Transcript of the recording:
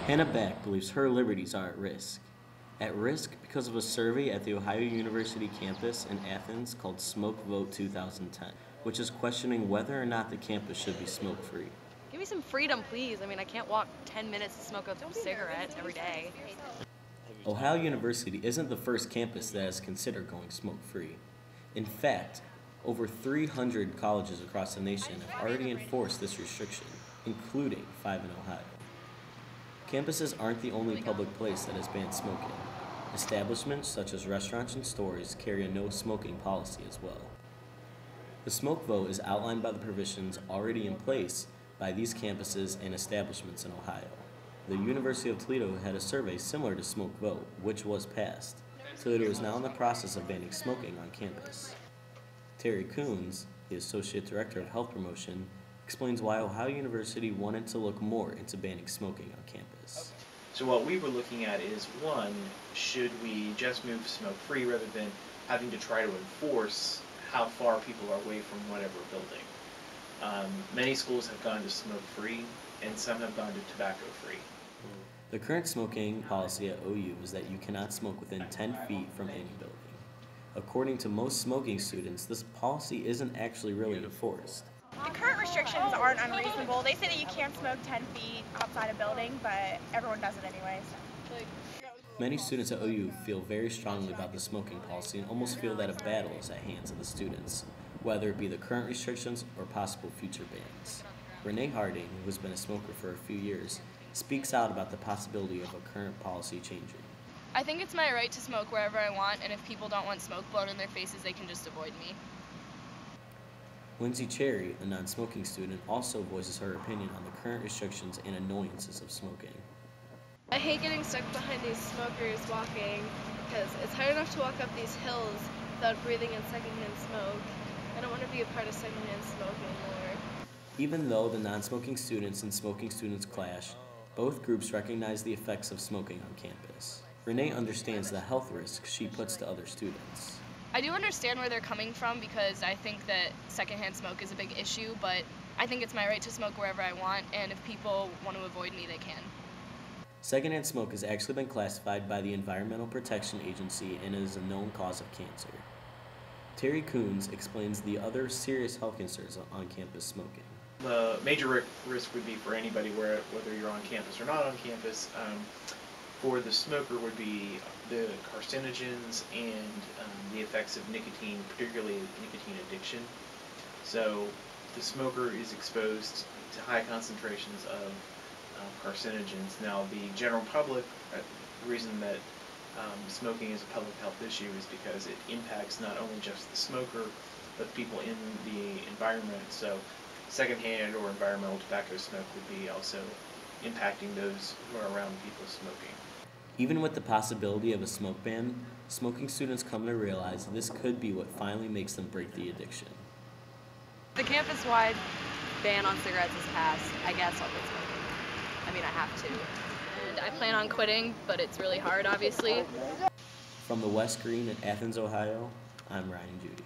Hannah Back believes her liberties are at risk. At risk because of a survey at the Ohio University campus in Athens called Smoke Vote 2010, which is questioning whether or not the campus should be smoke-free. Give me some freedom, please. I mean, I can't walk 10 minutes to smoke a cigarette every day. Ohio University isn't the first campus that has considered going smoke-free. In fact, over 300 colleges across the nation have already enforced this restriction, including 5 in Ohio. Campuses aren't the only public place that has banned smoking. Establishments such as restaurants and stores carry a no smoking policy as well. The smoke vote is outlined by the provisions already in place by these campuses and establishments in Ohio. The University of Toledo had a survey similar to Smoke Vote, which was passed. Toledo is now in the process of banning smoking on campus. Terry Coons, the Associate Director of Health Promotion, explains why Ohio University wanted to look more into banning smoking on campus. So what we were looking at is, one, should we just move smoke-free rather than having to try to enforce how far people are away from whatever building? Many schools have gone to smoke-free, and some have gone to tobacco-free. The current smoking policy at OU is that you cannot smoke within 10 feet from any building. According to most smoking students, this policy isn't actually really enforced. The current restrictions aren't unreasonable. They say that you can't smoke 10 feet outside a building, but everyone does it anyways. Many students at OU feel very strongly about the smoking policy and almost feel that a battle is at hands of the students, whether it be the current restrictions or possible future bans. Renee Harding, who has been a smoker for a few years, speaks out about the possibility of a current policy changing. I think it's my right to smoke wherever I want, and if people don't want smoke blown in their faces, they can just avoid me. Lindsay Cherry, a non-smoking student, also voices her opinion on the current restrictions and annoyances of smoking. I hate getting stuck behind these smokers walking because it's hard enough to walk up these hills without breathing in secondhand smoke. I don't want to be a part of secondhand smoke anymore. Even though the non-smoking students and smoking students clash, both groups recognize the effects of smoking on campus. Renee understands the health risks she puts to other students. I do understand where they're coming from because I think that secondhand smoke is a big issue, but I think it's my right to smoke wherever I want, and if people want to avoid me, they can. Secondhand smoke has actually been classified by the Environmental Protection Agency and is a known cause of cancer. Terry Coons explains the other serious health concerns on campus smoking. The major risk would be for anybody, whether you're on campus or not on campus. For the smoker would be the carcinogens and the effects of nicotine, particularly nicotine addiction. So the smoker is exposed to high concentrations of carcinogens. Now the general public, the reason that smoking is a public health issue is because it impacts not only just the smoker, but people in the environment. So secondhand or environmental tobacco smoke would be also impacting those who are around people smoking. Even with the possibility of a smoke ban, smoking students come to realize this could be what finally makes them break the addiction. The campus-wide ban on cigarettes is passed. I guess I'll quit smoking. I mean, I have to. And I plan on quitting, but it's really hard, obviously. From the West Green in Athens, Ohio, I'm Ryan Judy.